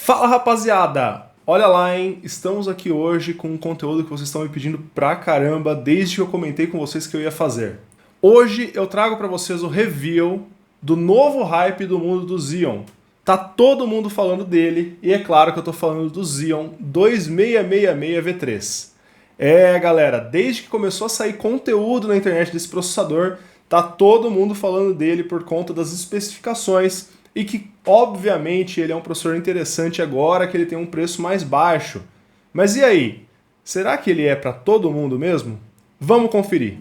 Fala rapaziada! Olha lá, hein? Estamos aqui hoje com um conteúdo que vocês estão me pedindo pra caramba desde que eu comentei com vocês que eu ia fazer. Hoje eu trago pra vocês o review do novo hype do mundo do Xeon. Tá todo mundo falando dele e é claro que eu tô falando do Xeon 2666 V3. Galera, desde que começou a sair conteúdo na internet desse processador, tá todo mundo falando dele por conta das especificações e que, obviamente, ele é um processador interessante agora que ele tem um preço mais baixo. Mas e aí? Será que ele é para todo mundo mesmo? Vamos conferir.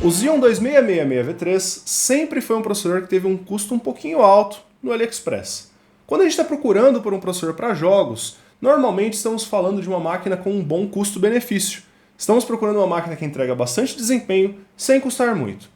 O Xeon 2666 V3 sempre foi um processador que teve um custo um pouquinho alto no AliExpress. Quando a gente está procurando por um processador para jogos, normalmente estamos falando de uma máquina com um bom custo-benefício. Estamos procurando uma máquina que entrega bastante desempenho sem custar muito.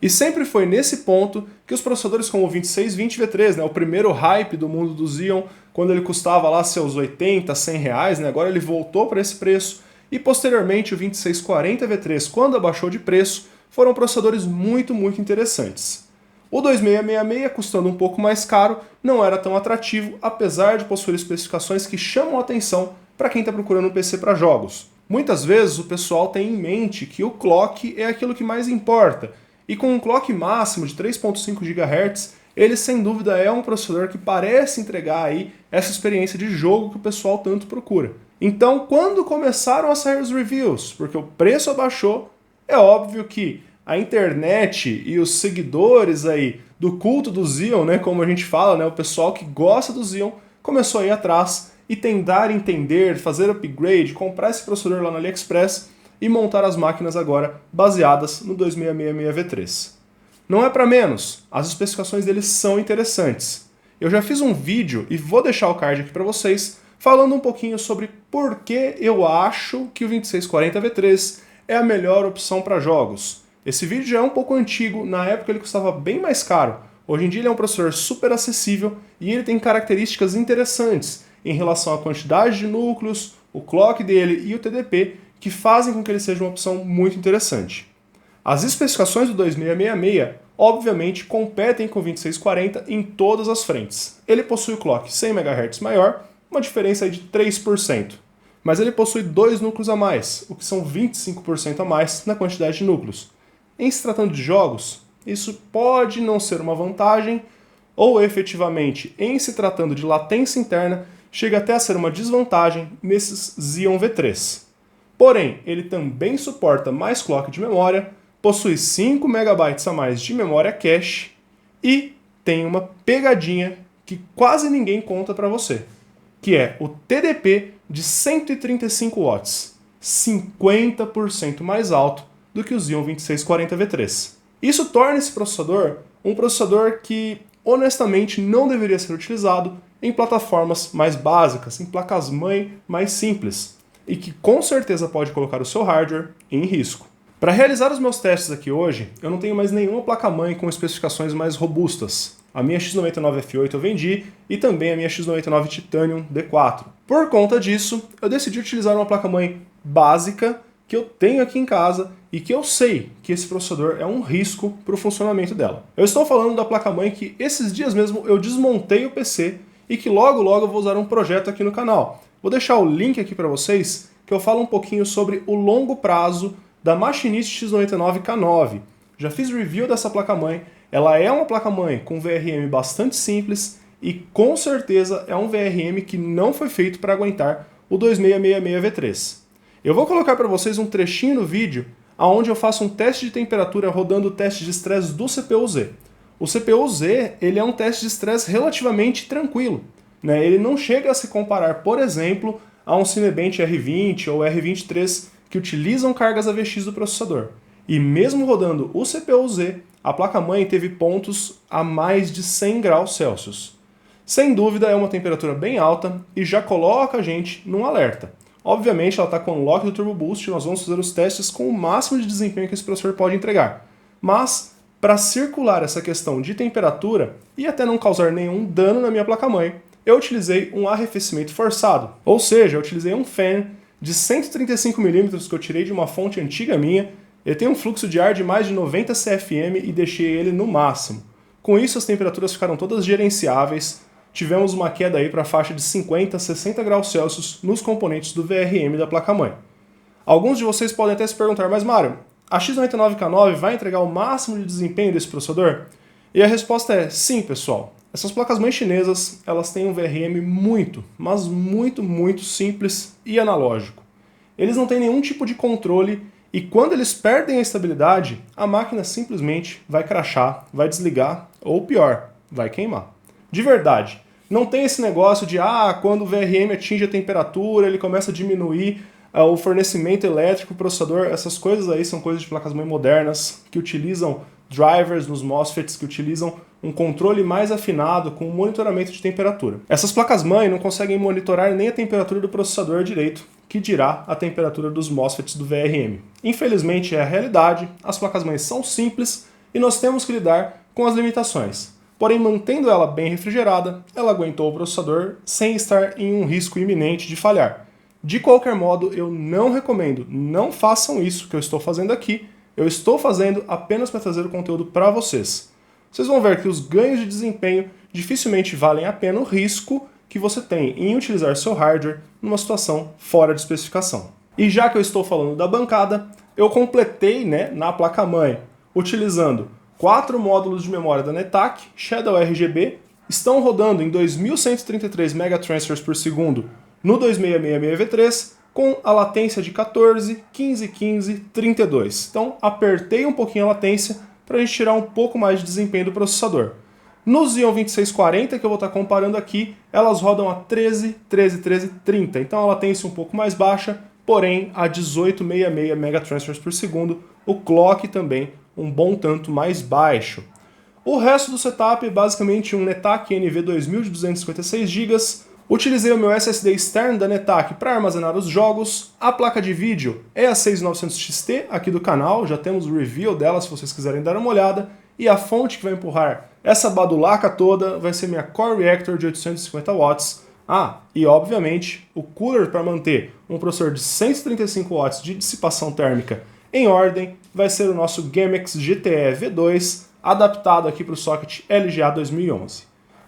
E sempre foi nesse ponto que os processadores como o 2620 V3, o primeiro hype do mundo do Xeon, quando ele custava lá seus 80, 100 reais, agora ele voltou para esse preço, e posteriormente o 2640 V3, quando abaixou de preço, foram processadores muito interesantes. O 2666, custando um pouco mais caro, não era tão atrativo, apesar de possuir especificações que chamam a atenção para quem está procurando um PC para jogos. Muitas vezes o pessoal tem em mente que o clock é aquilo que mais importa, e com um clock máximo de 3.5 GHz, ele sem dúvida é um processador que parece entregar aí essa experiência de jogo que o pessoal tanto procura. Então, quando começaram a sair os reviews, porque o preço abaixou, é óbvio que a internet e os seguidores aí do culto do Xeon, como a gente fala, o pessoal que gosta do Xeon, começou a ir atrás e tentar entender, fazer upgrade, comprar esse processador lá no AliExpress e montar as máquinas agora baseadas no 2666 V3. Não é para menos, as especificações deles são interessantes. Eu já fiz um vídeo e vou deixar o card aqui para vocês falando um pouquinho sobre por que eu acho que o 2640 V3 é a melhor opção para jogos. Esse vídeo já é um pouco antigo, na época ele custava bem mais caro. Hoje em dia ele é um processador super acessível e ele tem características interessantes em relação à quantidade de núcleos, o clock dele e o TDP, que fazem com que ele seja uma opção muito interessante. As especificações do 2666, obviamente, competem com o 2640 em todas as frentes. Ele possui o clock 100 MHz maior, uma diferença aí de 3%. Mas ele possui 2 núcleos a mais, o que são 25% a mais na quantidade de núcleos. Em se tratando de jogos, isso pode não ser uma vantagem, ou efetivamente, em se tratando de latência interna, chega até a ser uma desvantagem nesses Xeon V3. Porém, ele também suporta mais clock de memória, possui 5 MB a mais de memória cache e tem uma pegadinha que quase ninguém conta para você, que é o TDP de 135 watts, 50% mais alto do que o Xeon 2640 V3. Isso torna esse processador um processador que, honestamente, não deveria ser utilizado em plataformas mais básicas, em placas-mãe mais simples, e que com certeza pode colocar o seu hardware em risco. Para realizar os meus testes aqui hoje, eu não tenho mais nenhuma placa-mãe com especificações mais robustas. A minha X99F8 eu vendi e também a minha X99 Titanium D4. Por conta disso, eu decidi utilizar uma placa-mãe básica que eu tenho aqui em casa e que eu sei que esse processador é um risco para o funcionamento dela. Eu estou falando da placa-mãe que esses dias mesmo eu desmontei o PC e que logo eu vou usar um projeto aqui no canal. Vou deixar o link aqui para vocês que eu falo um pouquinho sobre o longo prazo da Machinist X99K9. Já fiz review dessa placa-mãe, ela é uma placa-mãe com VRM bastante simples e com certeza é um VRM que não foi feito para aguentar o 2666 V3. Eu vou colocar para vocês um trechinho no vídeo onde eu faço um teste de temperatura rodando o teste de estresse do CPU-Z. O CPU-Z ele é um teste de estresse relativamente tranquilo. Ele não chega a se comparar, por exemplo, a um Cinebench R20 ou R23 que utilizam cargas AVX do processador. E mesmo rodando o CPU-Z, a placa-mãe teve pontos a mais de 100 graus Celsius. Sem dúvida é uma temperatura bem alta e já coloca a gente num alerta. Obviamente ela está com o lock do Turbo Boost e nós vamos fazer os testes com o máximo de desempenho que esse processador pode entregar. Mas, para circular essa questão de temperatura e até não causar nenhum dano na minha placa-mãe, eu utilizei um arrefecimento forçado. Ou seja, eu utilizei um fan de 135mm que eu tirei de uma fonte antiga minha. Ele tem um fluxo de ar de mais de 90 CFM e deixei ele no máximo. Com isso, as temperaturas ficaram todas gerenciáveis. Tivemos uma queda aí para a faixa de 50 a 60 graus Celsius nos componentes do VRM da placa-mãe. Alguns de vocês podem até se perguntar, mas Mário, a X99K9 vai entregar o máximo de desempenho desse processador? E a resposta é sim, pessoal. Essas placas-mães chinesas, elas têm um VRM muito, mas muito simples e analógico. Eles não têm nenhum tipo de controle e quando eles perdem a estabilidade, a máquina simplesmente vai crashar, vai desligar ou pior, vai queimar. De verdade, não tem esse negócio de quando o VRM atinge a temperatura, ele começa a diminuir o fornecimento elétrico, o processador, essas coisas aí são coisas de placas-mãe modernas que utilizam drivers nos MOSFETs, que utilizam um controle mais afinado com o monitoramento de temperatura. Essas placas-mãe não conseguem monitorar nem a temperatura do processador direito, que dirá a temperatura dos MOSFETs do VRM. Infelizmente é a realidade, as placas-mãe são simples e nós temos que lidar com as limitações. Porém, mantendo ela bem refrigerada, ela aguentou o processador sem estar em um risco iminente de falhar. De qualquer modo, eu não recomendo, não façam isso que eu estou fazendo aqui. Eu estou fazendo apenas para trazer o conteúdo para vocês. Vocês vão ver que os ganhos de desempenho dificilmente valem a pena o risco que você tem em utilizar seu hardware numa situação fora de especificação. E já que eu estou falando da bancada, eu completei na placa-mãe utilizando 4 módulos de memória da Netac, Shadow RGB, estão rodando em 2133 megatransfers por segundo no 2666V3, com a latência de 14, 15, 15, 32. Então apertei um pouquinho a latência para a gente tirar um pouco mais de desempenho do processador. No Xeon 2640, que eu vou estar comparando aqui, elas rodam a 13, 13, 13, 30. Então a latência um pouco mais baixa, porém a 1866 megatransfers por segundo, o clock também um bom tanto mais baixo. O resto do setup é basicamente um Netac NV2000 de 256 GB. Utilizei o meu SSD externo da Netac para armazenar os jogos. A placa de vídeo é a 6900XT aqui do canal, já temos o review dela se vocês quiserem dar uma olhada. E a fonte que vai empurrar essa badulaca toda vai ser minha Core Reactor de 850 watts. E obviamente o cooler para manter um processador de 135 watts de dissipação térmica em ordem vai ser o nosso Gamex GTE V2, adaptado aqui para o socket LGA 2011.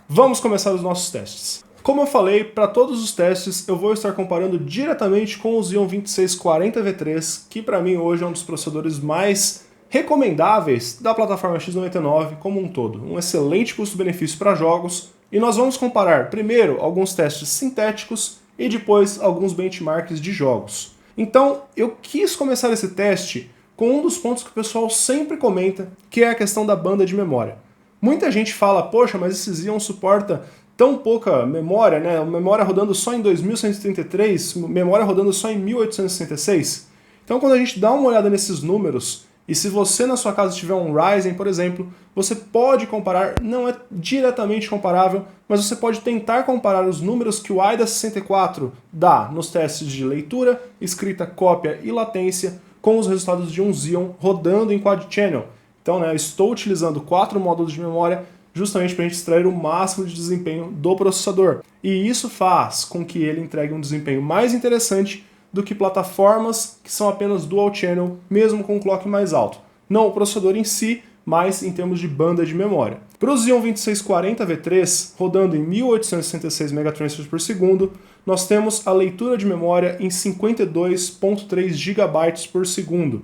Vamos começar os nossos testes. Como eu falei, para todos os testes eu vou estar comparando diretamente com o Xeon 2640V3, que para mim hoje é um dos processadores mais recomendáveis da plataforma X99 como um todo. Um excelente custo-benefício para jogos, e nós vamos comparar primeiro alguns testes sintéticos e depois alguns benchmarks de jogos. Então eu quis começar esse teste com um dos pontos que o pessoal sempre comenta, que é a questão da banda de memória. Muita gente fala, poxa, mas esse Xeon suporta tão pouca memória, memória rodando só em 2133, memória rodando só em 1866. Então quando a gente dá uma olhada nesses números, e se você na sua casa tiver um Ryzen, por exemplo, você pode comparar, não é diretamente comparável, mas você pode tentar comparar os números que o AIDA64 dá nos testes de leitura, escrita, cópia e latência com os resultados de um Xeon rodando em Quad Channel. Então, eu estou utilizando 4 módulos de memória justamente para a gente extrair o máximo de desempenho do processador. E isso faz com que ele entregue um desempenho mais interessante do que plataformas que são apenas dual channel, mesmo com um clock mais alto. Não o processador em si, mas em termos de banda de memória. Para o Xeon 2640V3, rodando em 1866 megatransfers por segundo, nós temos a leitura de memória em 52.3 GB por segundo.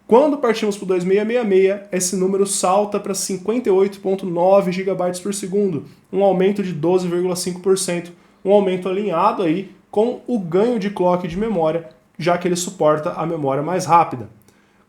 Quando partimos para o 2666, esse número salta para 58.9 GB por segundo, um aumento de 12,5%, um aumento alinhado aí com o ganho de clock de memória, já que ele suporta a memória mais rápida.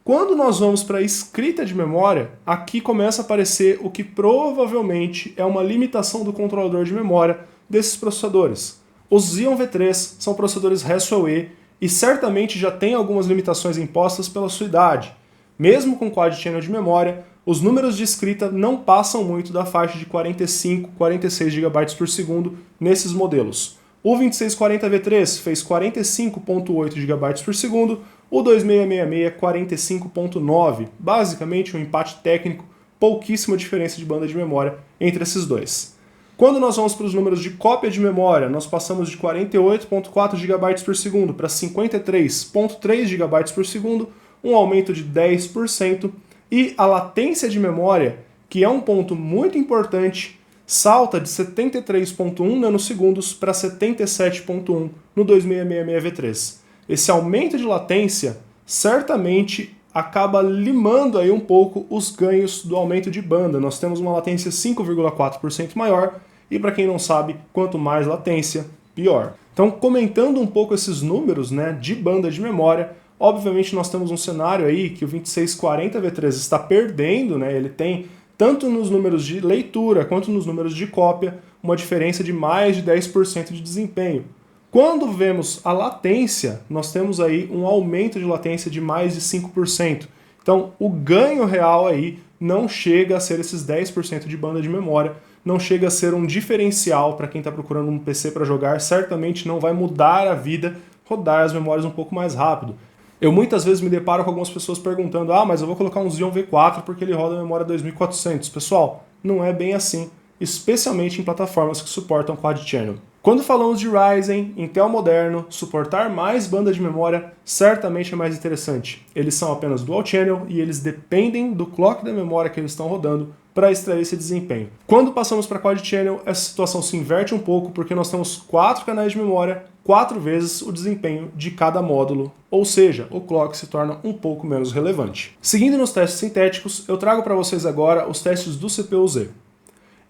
Quando nós vamos para a escrita de memória, aqui começa a aparecer o que provavelmente é uma limitação do controlador de memória desses processadores. Os Xeon V3 são processadores Haswell-E e certamente já têm algumas limitações impostas pela sua idade. Mesmo com Quad Channel de memória, os números de escrita não passam muito da faixa de 45, 46 GB por segundo nesses modelos. O 2640V3 fez 45.8 GB por segundo, o 2666 45.9, basicamente um empate técnico, pouquíssima diferença de banda de memória entre esses dois. Quando nós vamos para os números de cópia de memória, nós passamos de 48,4 GB por segundo para 53,3 GB por segundo, um aumento de 10%, e a latência de memória, que é um ponto muito importante, salta de 73,1 nanosegundos para 77,1 no 2666V3. Esse aumento de latência certamente acaba limando aí um pouco os ganhos do aumento de banda. Nós temos uma latência 5,4% maior, e para quem não sabe, quanto mais latência, pior. Então, comentando um pouco esses números, né, de banda de memória, obviamente nós temos um cenário aí que o 2640V3 está perdendo, né, ele tem, tanto nos números de leitura quanto nos números de cópia, uma diferença de mais de 10% de desempenho. Quando vemos a latência, nós temos aí um aumento de latência de mais de 5%. Então, o ganho real aí não chega a ser esses 10% de banda de memória, não chega a ser um diferencial para quem está procurando um PC para jogar, certamente não vai mudar a vida rodar as memórias um pouco mais rápido. Eu muitas vezes me deparo com algumas pessoas perguntando, mas eu vou colocar um Xeon V4 porque ele roda a memória 2400. Pessoal, não é bem assim, especialmente em plataformas que suportam Quad Channel. Quando falamos de Ryzen, Intel moderno, suportar mais banda de memória certamente é mais interessante. Eles são apenas Dual Channel e eles dependem do clock da memória que eles estão rodando para extrair esse desempenho. Quando passamos para Quad Channel, essa situação se inverte um pouco porque nós temos 4 canais de memória, 4 vezes o desempenho de cada módulo, ou seja, o clock se torna um pouco menos relevante. Seguindo nos testes sintéticos, eu trago para vocês agora os testes do CPU-Z.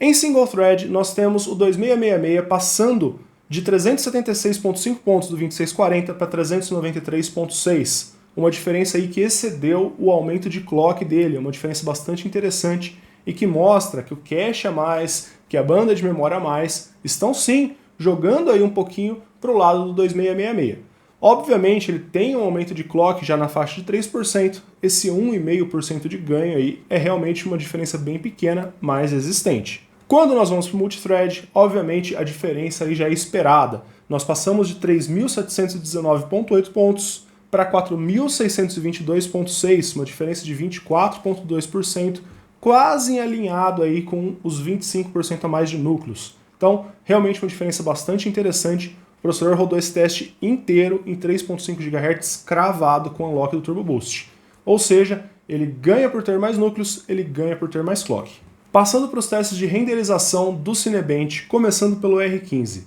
Em single thread, nós temos o 2666 passando de 376,5 pontos do 2640 para 393,6. Uma diferença aí que excedeu o aumento de clock dele, uma diferença bastante interessante e que mostra que o cache a mais, que a banda de memória a mais, estão sim jogando aí um pouquinho para o lado do 2666. Obviamente ele tem um aumento de clock já na faixa de 3%, esse 1,5% de ganho aí é realmente uma diferença bem pequena, mas existente. Quando nós vamos para o multithread, obviamente a diferença aí já é esperada. Nós passamos de 3.719,8 pontos para 4.622,6, uma diferença de 24,2%, quase alinhado aí com os 25% a mais de núcleos. Então, realmente uma diferença bastante interessante. O processador rodou esse teste inteiro em 3.5 GHz cravado com o unlock do Turbo Boost. Ou seja, ele ganha por ter mais núcleos, ele ganha por ter mais clock. Passando para os testes de renderização do Cinebench, começando pelo R15.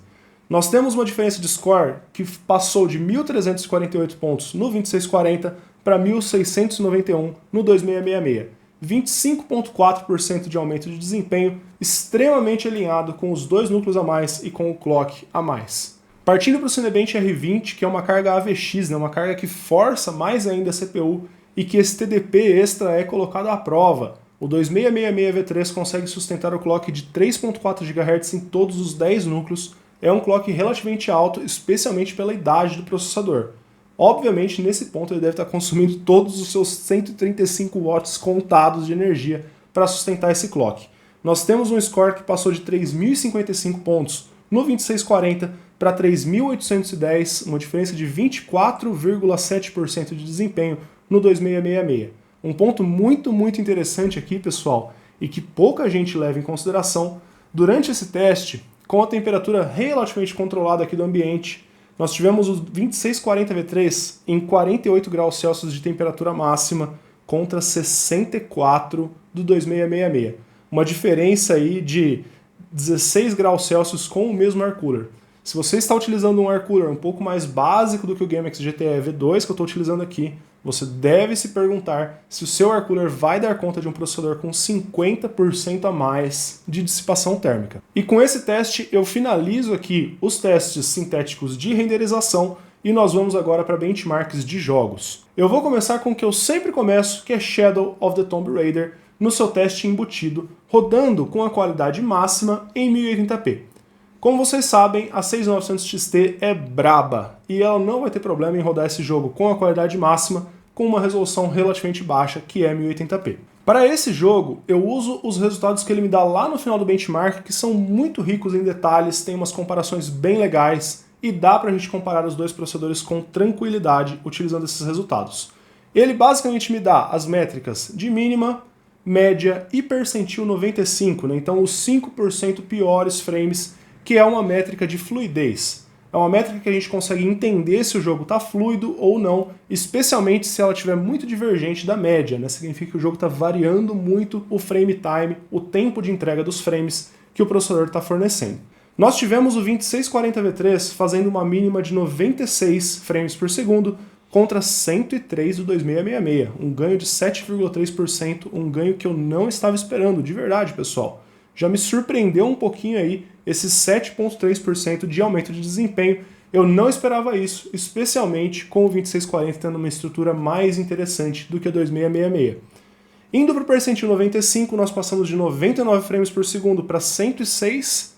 Nós temos uma diferença de score que passou de 1.348 pontos no 2640 para 1.691 no 2666. 25,4% de aumento de desempenho, extremamente alinhado com os 2 núcleos a mais e com o clock a mais. Partindo para o Cinebench R20, que é uma carga AVX, né, uma carga que força mais ainda a CPU e que esse TDP extra é colocado à prova. O 2666V3 consegue sustentar o clock de 3.4 GHz em todos os 10 núcleos. É um clock relativamente alto, especialmente pela idade do processador. Obviamente, nesse ponto ele deve estar consumindo todos os seus 135 watts contados de energia para sustentar esse clock. Nós temos um score que passou de 3.055 pontos no 2640 para 3.810, uma diferença de 24,7% de desempenho no 2666. Um ponto muito interessante aqui, pessoal, e que pouca gente leva em consideração, durante esse teste, com a temperatura relativamente controlada aqui do ambiente, nós tivemos o 2640V3 em 48 graus Celsius de temperatura máxima contra 64 do 2666. Uma diferença aí de 16 graus Celsius com o mesmo air cooler. Se você está utilizando um air cooler um pouco mais básico do que o GameX GTE V2 que eu estou utilizando aqui, você deve se perguntar se o seu air cooler vai dar conta de um processador com 50% a mais de dissipação térmica. E com esse teste eu finalizo aqui os testes sintéticos de renderização e nós vamos agora para benchmarks de jogos. Eu vou começar com o que eu sempre começo, que é Shadow of the Tomb Raider, no seu teste embutido, rodando com a qualidade máxima em 1080p. Como vocês sabem, a 6900 XT é braba e ela não vai ter problema em rodar esse jogo com a qualidade máxima com uma resolução relativamente baixa, que é 1080p. Para esse jogo, eu uso os resultados que ele me dá lá no final do benchmark, que são muito ricos em detalhes, tem umas comparações bem legais e dá para a gente comparar os dois processadores com tranquilidade utilizando esses resultados. Ele basicamente me dá as métricas de mínima, média e percentil 95, né? Então os 5% piores frames, que é uma métrica de fluidez. É uma métrica que a gente consegue entender se o jogo está fluido ou não, especialmente se ela estiver muito divergente da média, né? Significa que o jogo está variando muito o frame time, o tempo de entrega dos frames que o processador está fornecendo. Nós tivemos o 2640V3 fazendo uma mínima de 96 frames por segundo contra 103 do 2666, um ganho de 7,3%, um ganho que eu não estava esperando, de verdade, pessoal. Já me surpreendeu um pouquinho aí esses 7,3% de aumento de desempenho. Eu não esperava isso, especialmente com o 2640 tendo uma estrutura mais interessante do que o 2666. Indo para o percentil 95, nós passamos de 99 frames por segundo para 106,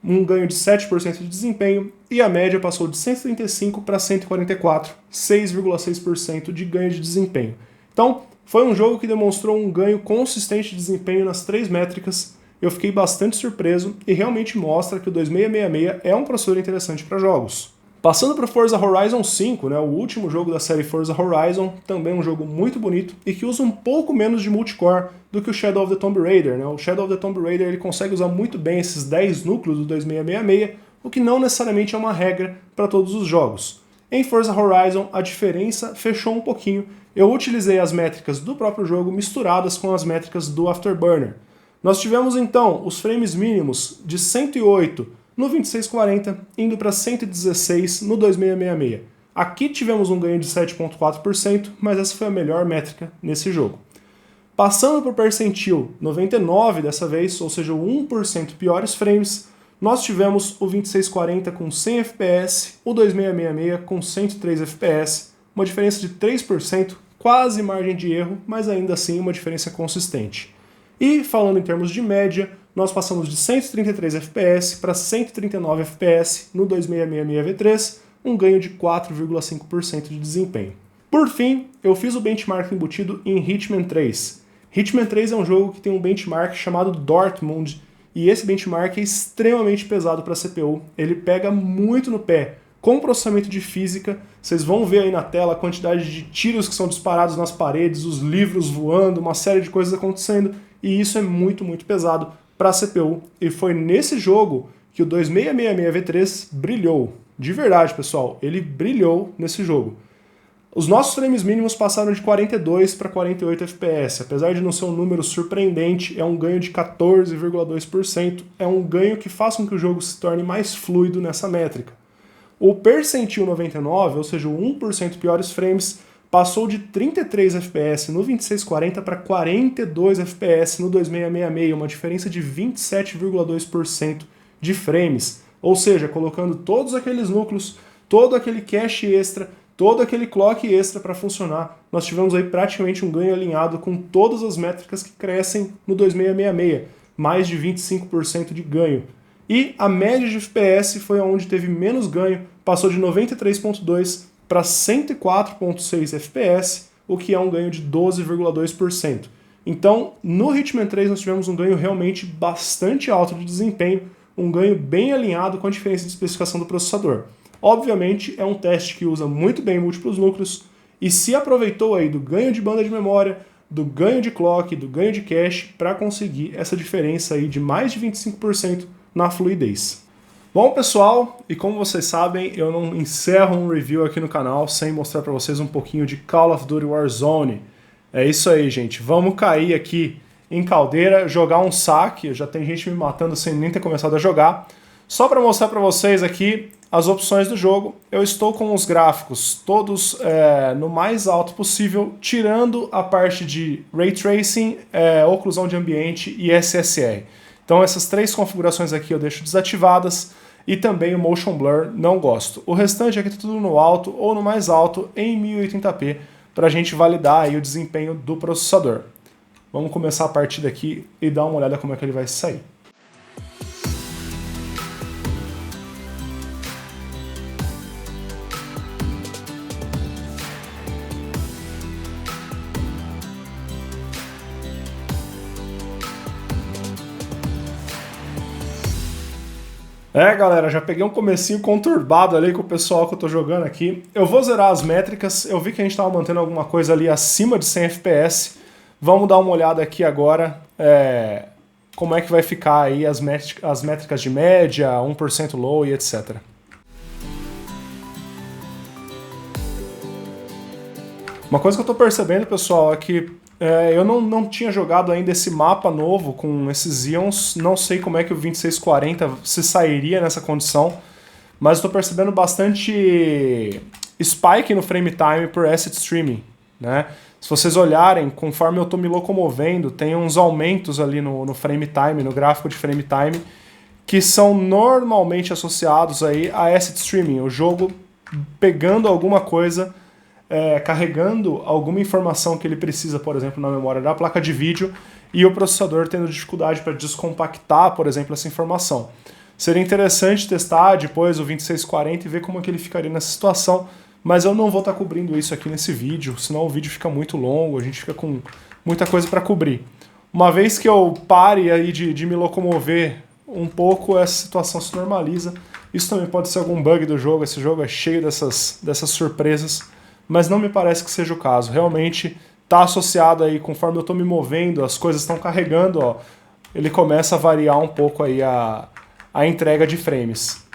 um ganho de 7% de desempenho, e a média passou de 135 para 144, 6,6% de ganho de desempenho. Então, foi um jogo que demonstrou um ganho consistente de desempenho nas três métricas. Eu fiquei bastante surpreso e realmente mostra que o 2666 é um processador interessante para jogos. Passando para o Forza Horizon 5, né, o último jogo da série Forza Horizon, também um jogo muito bonito e que usa um pouco menos de multicore do que o Shadow of the Tomb Raider, né? O Shadow of the Tomb Raider ele consegue usar muito bem esses 10 núcleos do 2666, o que não necessariamente é uma regra para todos os jogos. Em Forza Horizon, a diferença fechou um pouquinho. Eu utilizei as métricas do próprio jogo misturadas com as métricas do Afterburner. Nós tivemos então os frames mínimos de 108 no 2640, indo para 116 no 2666. Aqui tivemos um ganho de 7,4%, mas essa foi a melhor métrica nesse jogo. Passando para o percentil 99 dessa vez, ou seja, o 1% piores frames, nós tivemos o 2640 com 100 FPS, o 2666 com 103 FPS, uma diferença de 3%, quase margem de erro, mas ainda assim uma diferença consistente. E falando em termos de média, nós passamos de 133 FPS para 139 FPS no 2666V3, um ganho de 4,5% de desempenho. Por fim, eu fiz o benchmark embutido em Hitman 3. Hitman 3 é um jogo que tem um benchmark chamado Dortmund, e esse benchmark é extremamente pesado para a CPU, ele pega muito no pé. Com o processamento de física, vocês vão ver aí na tela a quantidade de tiros que são disparados nas paredes, os livros voando, uma série de coisas acontecendo, e isso é muito, muito pesado para a CPU. E foi nesse jogo que o 2666V3 brilhou. De verdade, pessoal, ele brilhou nesse jogo. Os nossos frames mínimos passaram de 42 para 48 FPS. Apesar de não ser um número surpreendente, é um ganho de 14,2%. É um ganho que faz com que o jogo se torne mais fluido nessa métrica. O percentil 99, ou seja, o 1% piores frames, passou de 33 FPS no 2640 para 42 FPS no 2666, uma diferença de 27,2% de frames. Ou seja, colocando todos aqueles núcleos, todo aquele cache extra, todo aquele clock extra para funcionar, nós tivemos aí praticamente um ganho alinhado com todas as métricas que crescem no 2666, mais de 25% de ganho. E a média de FPS foi onde teve menos ganho, passou de 93,2 para 104,6 FPS, o que é um ganho de 12,2%. Então, no Hitman 3 nós tivemos um ganho realmente bastante alto de desempenho, um ganho bem alinhado com a diferença de especificação do processador. Obviamente, é um teste que usa muito bem múltiplos núcleos e se aproveitou aí do ganho de banda de memória, do ganho de clock, do ganho de cache para conseguir essa diferença aí de mais de 25% na fluidez. Bom, pessoal, e como vocês sabem, eu não encerro um review aqui no canal sem mostrar para vocês um pouquinho de Call of Duty Warzone. É isso aí, gente. Vamos cair aqui em caldeira, jogar um saque. Já tem gente me matando sem nem ter começado a jogar. Só para mostrar para vocês aqui as opções do jogo, eu estou com os gráficos todos no mais alto possível, tirando a parte de Ray Tracing, oclusão de ambiente e SSR. Então essas três configurações aqui eu deixo desativadas e também o Motion Blur não gosto. O restante aqui está tudo no alto ou no mais alto em 1080p para a gente validar aí o desempenho do processador. Vamos começar a partida aqui e dar uma olhada como é que ele vai sair. Galera, já peguei um comecinho conturbado ali com o pessoal que eu tô jogando aqui. Eu vou zerar as métricas, eu vi que a gente tava mantendo alguma coisa ali acima de 100 FPS, Vamos dar uma olhada aqui agora como é que vai ficar aí as métricas de média, 1% low e etc. Uma coisa que eu estou percebendo, pessoal, é que eu não tinha jogado ainda esse mapa novo com esses Ions, não sei como é que o 2640 se sairia nessa condição, mas estou percebendo bastante spike no frame time por asset streaming, né? Se vocês olharem, conforme eu estou me locomovendo, tem uns aumentos ali no frame time, no gráfico de frame time, que são normalmente associados aí a asset streaming, o jogo pegando alguma coisa, carregando alguma informação que ele precisa, por exemplo, na memória da placa de vídeo, e o processador tendo dificuldade para descompactar, por exemplo, essa informação. Seria interessante testar depois o 2640 e ver como é que ele ficaria nessa situação, mas eu não vou estar cobrindo isso aqui nesse vídeo, senão o vídeo fica muito longo, a gente fica com muita coisa para cobrir. Uma vez que eu pare aí de me locomover um pouco, essa situação se normaliza. Isso também pode ser algum bug do jogo, esse jogo é cheio dessas surpresas, mas não me parece que seja o caso. Realmente está associado aí, conforme eu estou me movendo, as coisas estão carregando, ó, ele começa a variar um pouco aí a entrega de frames.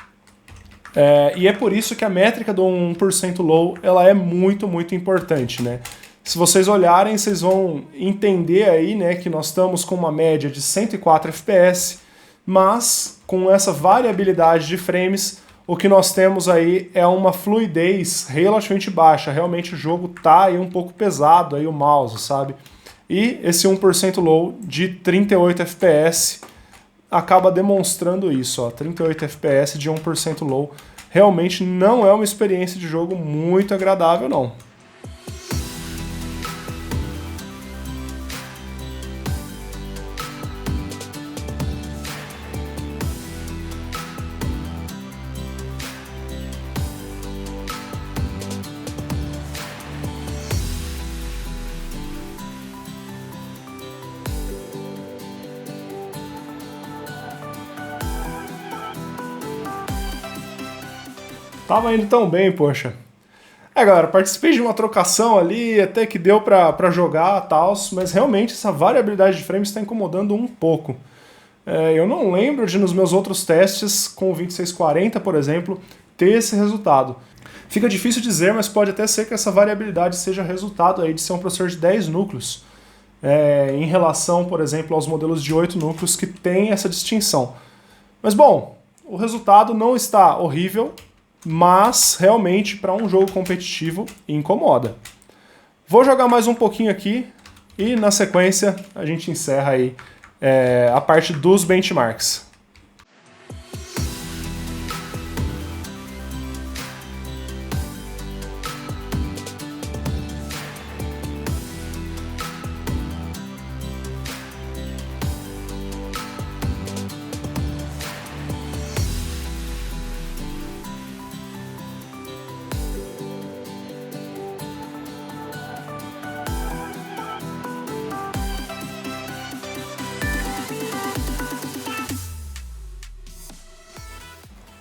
E é por isso que a métrica do 1% low ela é muito, muito importante, né? Se vocês olharem, vocês vão entender aí, né, que nós estamos com uma média de 104 FPS, mas com essa variabilidade de frames, o que nós temos aí é uma fluidez relativamente baixa. Realmente o jogo tá aí um pouco pesado, aí o mouse, sabe? E esse 1% low de 38 FPS acaba demonstrando isso, ó, 38 FPS de 1% low. Realmente não é uma experiência de jogo muito agradável, não. Tava indo tão bem, poxa. Galera, participei de uma trocação ali, até que deu pra jogar e tal, mas realmente essa variabilidade de frames está incomodando um pouco. Eu não lembro de, nos meus outros testes, com o 2640, por exemplo, ter esse resultado. Fica difícil dizer, mas pode até ser que essa variabilidade seja resultado aí de ser um processador de 10 núcleos, em relação, por exemplo, aos modelos de 8 núcleos que tem essa distinção. Mas bom, o resultado não está horrível, mas realmente para um jogo competitivo incomoda. Vou jogar mais um pouquinho aqui e na sequência a gente encerra aí a parte dos benchmarks.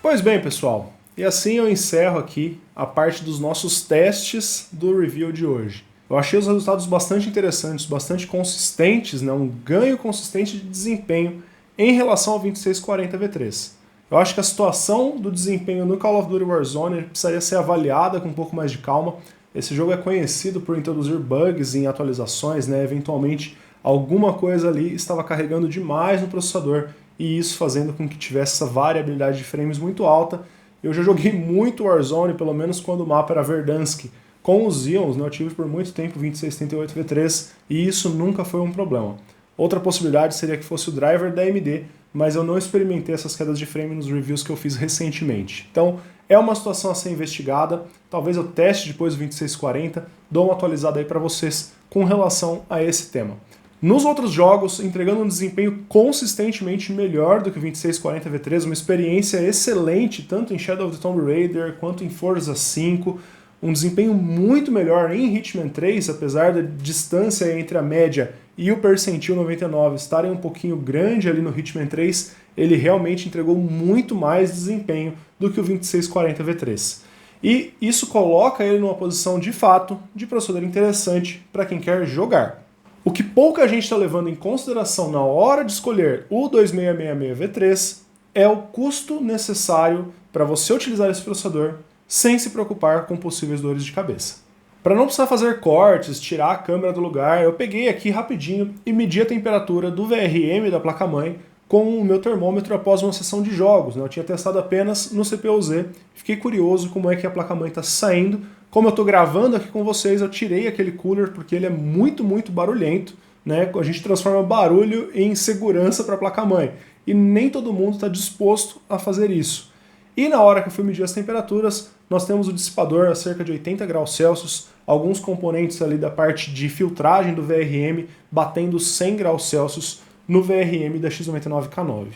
Pois bem, pessoal, e assim eu encerro aqui a parte dos nossos testes do review de hoje. Eu achei os resultados bastante interessantes, bastante consistentes, né? Um ganho consistente de desempenho em relação ao 2640 V3. Eu acho que a situação do desempenho no Call of Duty Warzone precisaria ser avaliada com um pouco mais de calma. Esse jogo é conhecido por introduzir bugs em atualizações, né? Eventualmente alguma coisa ali estava carregando demais no processador, e isso fazendo com que tivesse essa variabilidade de frames muito alta. Eu já joguei muito Warzone, pelo menos quando o mapa era Verdansk, com os Ions, né? Eu tive por muito tempo 2678 V3 e isso nunca foi um problema. Outra possibilidade seria que fosse o driver da AMD, mas eu não experimentei essas quedas de frame nos reviews que eu fiz recentemente. Então é uma situação a ser investigada, talvez eu teste depois o 2640, dou uma atualizada aí para vocês com relação a esse tema. Nos outros jogos, entregando um desempenho consistentemente melhor do que o 2640 V3, uma experiência excelente tanto em Shadow of the Tomb Raider quanto em Forza 5, um desempenho muito melhor em Hitman 3, apesar da distância entre a média e o percentil 99 estarem um pouquinho grande ali no Hitman 3, ele realmente entregou muito mais desempenho do que o 2640 V3. E isso coloca ele numa posição de fato de processador interessante para quem quer jogar. O que pouca gente está levando em consideração na hora de escolher o 2666V3 é o custo necessário para você utilizar esse processador sem se preocupar com possíveis dores de cabeça. Para não precisar fazer cortes, tirar a câmera do lugar, eu peguei aqui rapidinho e medi a temperatura do VRM da placa-mãe com o meu termômetro após uma sessão de jogos. Eu tinha testado apenas no CPU-Z, fiquei curioso como é que a placa-mãe está saindo. Como eu estou gravando aqui com vocês, eu tirei aquele cooler porque ele é muito barulhento, né? A gente transforma barulho em segurança para a placa-mãe e nem todo mundo está disposto a fazer isso. E na hora que eu fui medir as temperaturas, nós temos o dissipador a cerca de 80 graus Celsius, alguns componentes ali da parte de filtragem do VRM batendo 100 graus Celsius no VRM da X99K9.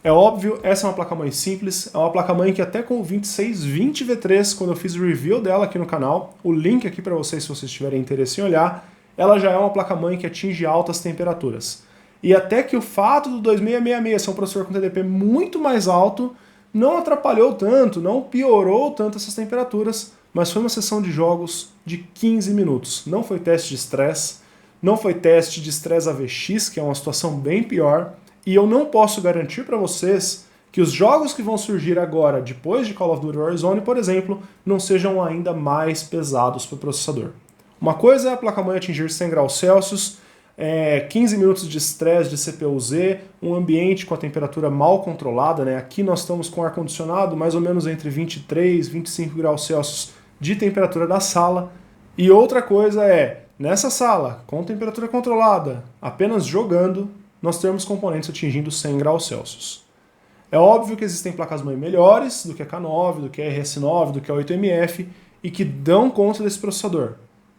É óbvio, essa é uma placa-mãe simples, é uma placa-mãe que até com o 2620V3, quando eu fiz o review dela aqui no canal, o link aqui para vocês se vocês tiverem interesse em olhar, ela já é uma placa-mãe que atinge altas temperaturas. E até que o fato do 2666 ser um processador com TDP muito mais alto não atrapalhou tanto, não piorou tanto essas temperaturas, mas foi uma sessão de jogos de 15 minutos. Não foi teste de estresse, não foi teste de estresse AVX, que é uma situação bem pior, e eu não posso garantir para vocês que os jogos que vão surgir agora, depois de Call of Duty Warzone, por exemplo, não sejam ainda mais pesados para o processador. Uma coisa é a placa-mãe atingir 100 graus Celsius, 15 minutos de estresse de CPU-Z, um ambiente com a temperatura mal controlada, né? Aqui nós estamos com ar-condicionado mais ou menos entre 23 e 25 graus Celsius de temperatura da sala. E outra coisa é, nessa sala, com temperatura controlada, apenas jogando, nós temos componentes atingindo 100 graus Celsius. É óbvio que existem placas-mãe melhores do que a K9, do que a RS9, do que a 8MF e que dão conta desse processador.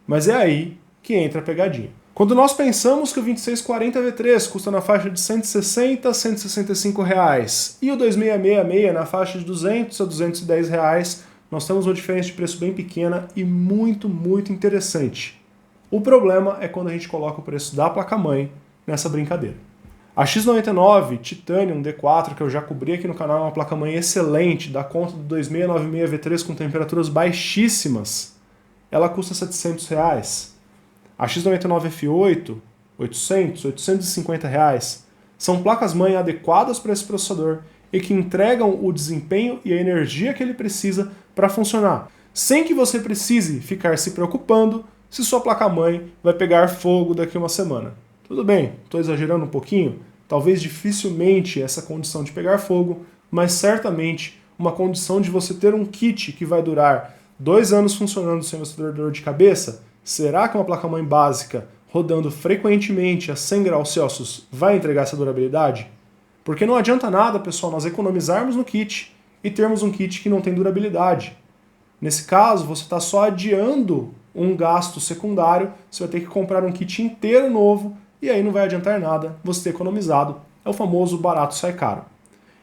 Mas é aí que entra a pegadinha. Quando nós pensamos que o 2640V3 custa na faixa de 160 a 165 reais e o 2666 na faixa de 200 a 210 reais, nós temos uma diferença de preço bem pequena e muito interessante. O problema é quando a gente coloca o preço da placa-mãe nessa brincadeira. A X99 Titanium D4, que eu já cobri aqui no canal, é uma placa-mãe excelente, dá conta do 2696V3 com temperaturas baixíssimas. Ela custa 700 reais. A X99F8, 800, 850 reais. São placas-mãe adequadas para esse processador e que entregam o desempenho e a energia que ele precisa para funcionar, sem que você precise ficar se preocupando se sua placa-mãe vai pegar fogo daqui a uma semana. Tudo bem, estou exagerando um pouquinho, talvez dificilmente essa condição de pegar fogo, mas certamente uma condição de você ter um kit que vai durar 2 anos funcionando sem você ter dor de cabeça. Será que uma placa-mãe básica rodando frequentemente a 100 graus Celsius vai entregar essa durabilidade? Porque não adianta nada, pessoal, nós economizarmos no kit e termos um kit que não tem durabilidade. Nesse caso, você está só adiando um gasto secundário, você vai ter que comprar um kit inteiro novo e aí não vai adiantar nada você ter economizado. É o famoso barato sai caro.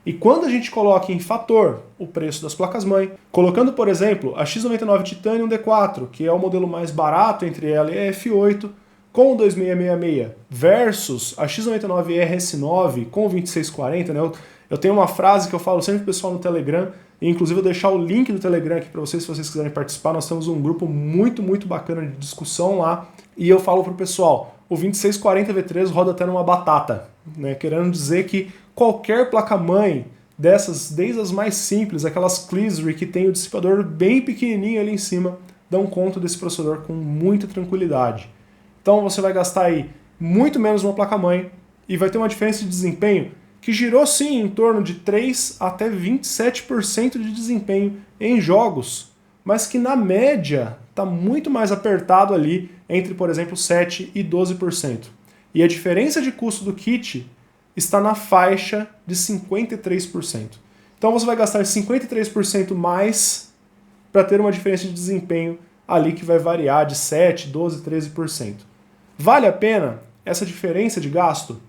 E quando a gente coloca em fator o preço das placas-mãe, colocando, por exemplo, a X99 Titanium D4, que é o modelo mais barato entre ela e a F8, com o 2666, versus a X99 RS9 com o 2640, né? Eu tenho uma frase que eu falo sempre pro pessoal no Telegram, e inclusive eu vou deixar o link do Telegram aqui para vocês, se vocês quiserem participar. Nós temos um grupo muito bacana de discussão lá, e eu falo pro pessoal, o 2640V3 roda até numa batata, né? Querendo dizer que qualquer placa-mãe dessas, desde as mais simples, aquelas Clisry que tem o dissipador bem pequenininho ali em cima, dão conta desse processador com muita tranquilidade. Então você vai gastar aí muito menos uma placa-mãe e vai ter uma diferença de desempenho que girou sim em torno de 3 até 27% de desempenho em jogos, mas que na média está muito mais apertado ali entre, por exemplo, 7 e 12%. E a diferença de custo do kit está na faixa de 53%. Então você vai gastar 53% mais para ter uma diferença de desempenho ali que vai variar de 7, 12, 13%. Vale a pena essa diferença de gasto?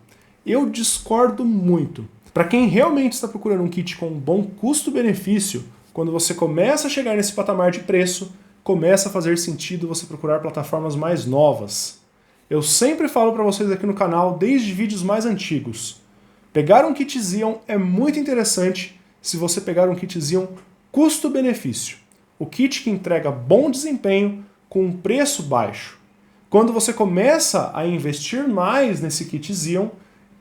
Eu discordo muito. Para quem realmente está procurando um kit com um bom custo-benefício, quando você começa a chegar nesse patamar de preço, começa a fazer sentido você procurar plataformas mais novas. Eu sempre falo para vocês aqui no canal, desde vídeos mais antigos, pegar um kit Xeon é muito interessante se você pegar um kit Xeon custo-benefício. O kit que entrega bom desempenho com um preço baixo. Quando você começa a investir mais nesse kit Xeon,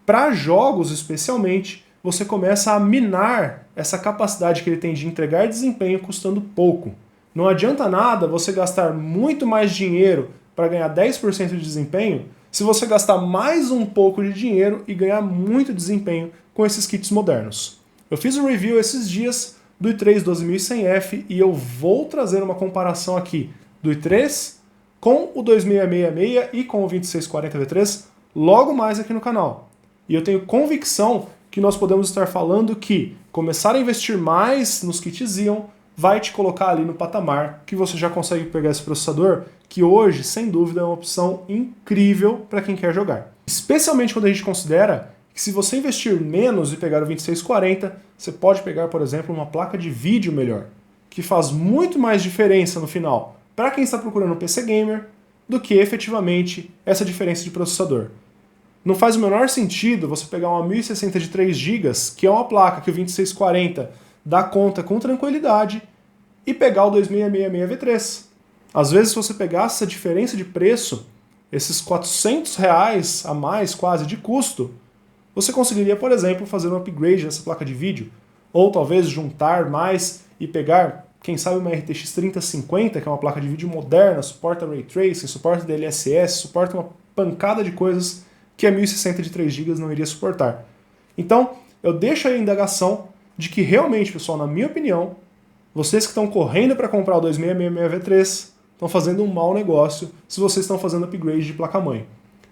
para jogos especialmente, você começa a minar essa capacidade que ele tem de entregar desempenho custando pouco. Não adianta nada você gastar muito mais dinheiro para ganhar 10% de desempenho se você gastar mais um pouco de dinheiro e ganhar muito desempenho com esses kits modernos. Eu fiz um review esses dias do i3 12100F e eu vou trazer uma comparação aqui do i3 com o 2666 e com o 2640V3 logo mais aqui no canal. E eu tenho convicção que nós podemos estar falando que começar a investir mais nos kits Xeon vai te colocar ali no patamar que você já consegue pegar esse processador, que hoje, sem dúvida, é uma opção incrível para quem quer jogar. Especialmente quando a gente considera que se você investir menos e pegar o 2640, você pode pegar, por exemplo, uma placa de vídeo melhor, que faz muito mais diferença no final para quem está procurando um PC gamer do que efetivamente essa diferença de processador. Não faz o menor sentido você pegar uma 1060 de 3 GB, que é uma placa que o 2640 dá conta com tranquilidade, e pegar o 2666V3. Às vezes, se você pegasse essa diferença de preço, esses R$400 a mais quase de custo, você conseguiria, por exemplo, fazer um upgrade nessa placa de vídeo, ou talvez juntar mais e pegar, quem sabe, uma RTX 3050, que é uma placa de vídeo moderna, suporta Ray Tracing, suporta DLSS, suporta uma pancada de coisas que a 1060 de 3 GB não iria suportar. Então, eu deixo aí a indagação de que realmente, pessoal, na minha opinião, vocês que estão correndo para comprar o 2666V3 estão fazendo um mau negócio se vocês estão fazendo upgrade de placa-mãe.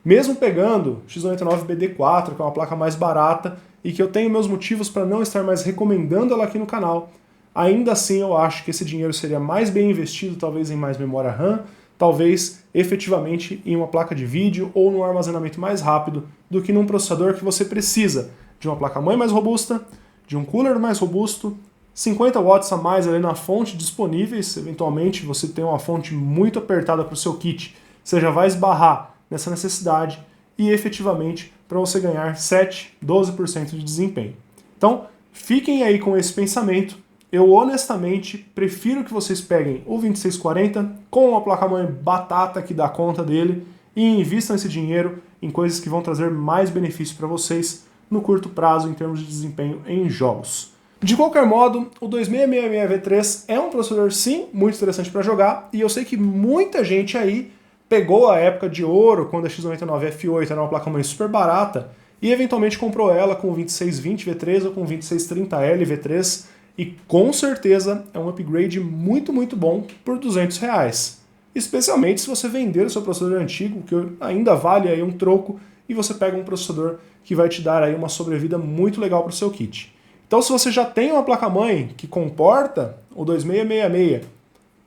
Mesmo pegando X99BD4, que é uma placa mais barata e que eu tenho meus motivos para não estar mais recomendando ela aqui no canal, ainda assim eu acho que esse dinheiro seria mais bem investido talvez em mais memória RAM, talvez efetivamente em uma placa de vídeo ou num armazenamento mais rápido do que num processador que você precisa de uma placa-mãe mais robusta, de um cooler mais robusto, 50 watts a mais ali na fonte disponíveis, eventualmente você tem uma fonte muito apertada para o seu kit, você já vai esbarrar nessa necessidade e efetivamente para você ganhar 7, 12% de desempenho. Então, fiquem aí com esse pensamento. Eu honestamente prefiro que vocês peguem o 2640 com uma placa-mãe batata que dá conta dele e invistam esse dinheiro em coisas que vão trazer mais benefício para vocês no curto prazo em termos de desempenho em jogos. De qualquer modo, o 2666V3 é um processador sim muito interessante para jogar e eu sei que muita gente aí pegou a época de ouro quando a X99F8 era uma placa-mãe super barata e eventualmente comprou ela com o 2620V3 ou com o 2630L-V3 e com certeza é um upgrade muito bom por R$200. Especialmente se você vender o seu processador antigo, que ainda vale aí um troco, e você pega um processador que vai te dar aí uma sobrevida muito legal para o seu kit. Então se você já tem uma placa-mãe que comporta o 2666,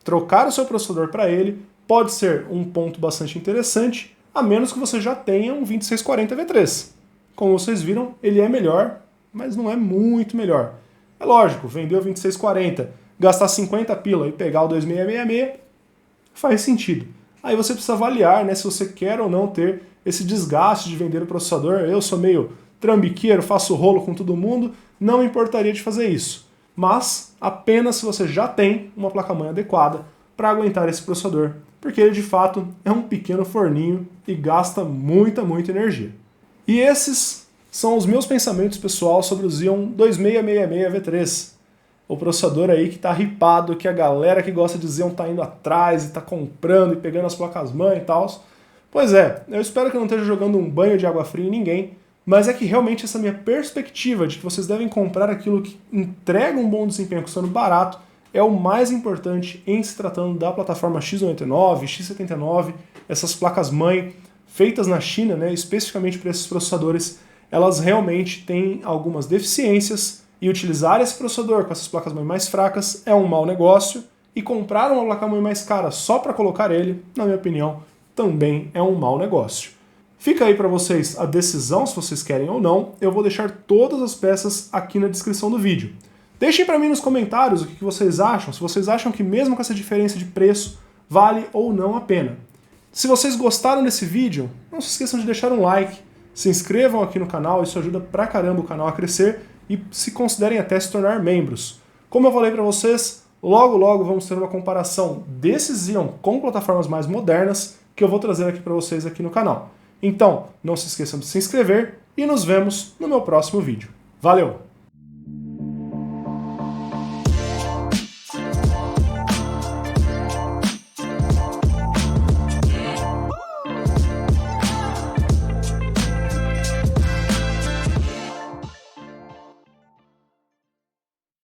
trocar o seu processador para ele pode ser um ponto bastante interessante, a menos que você já tenha um 2640V3. Como vocês viram, ele é melhor, mas não é muito melhor. É lógico, vender o 2640, gastar 50 pila e pegar o 2666 faz sentido. Aí você precisa avaliar, né, se você quer ou não ter esse desgaste de vender o processador. Eu sou meio trambiqueiro, faço rolo com todo mundo, não me importaria de fazer isso. Mas apenas se você já tem uma placa-mãe adequada para aguentar esse processador, porque ele de fato é um pequeno forninho e gasta muita energia. E esses são os meus pensamentos pessoal sobre o Xeon 2666V3. O processador aí que tá hypado, que a galera que gosta de Xeon tá indo atrás e tá comprando e pegando as placas-mãe e tal. Pois é, eu espero que eu não esteja jogando um banho de água fria em ninguém, mas é que realmente essa minha perspectiva de que vocês devem comprar aquilo que entrega um bom desempenho custando barato é o mais importante em se tratando da plataforma X99, X79, essas placas-mãe feitas na China, né, especificamente para esses processadores, elas realmente têm algumas deficiências e utilizar esse processador com essas placas-mãe mais fracas é um mau negócio e comprar uma placa-mãe mais cara só para colocar ele, na minha opinião, também é um mau negócio. Fica aí para vocês a decisão se vocês querem ou não, eu vou deixar todas as peças aqui na descrição do vídeo. Deixem para mim nos comentários o que vocês acham, se vocês acham que mesmo com essa diferença de preço, vale ou não a pena. Se vocês gostaram desse vídeo, não se esqueçam de deixar um like, se inscrevam aqui no canal, isso ajuda pra caramba o canal a crescer e se considerem até se tornar membros. Como eu falei para vocês, logo vamos ter uma comparação desse Xeon com plataformas mais modernas, que eu vou trazer aqui para vocês aqui no canal. Então, não se esqueçam de se inscrever e nos vemos no meu próximo vídeo. Valeu!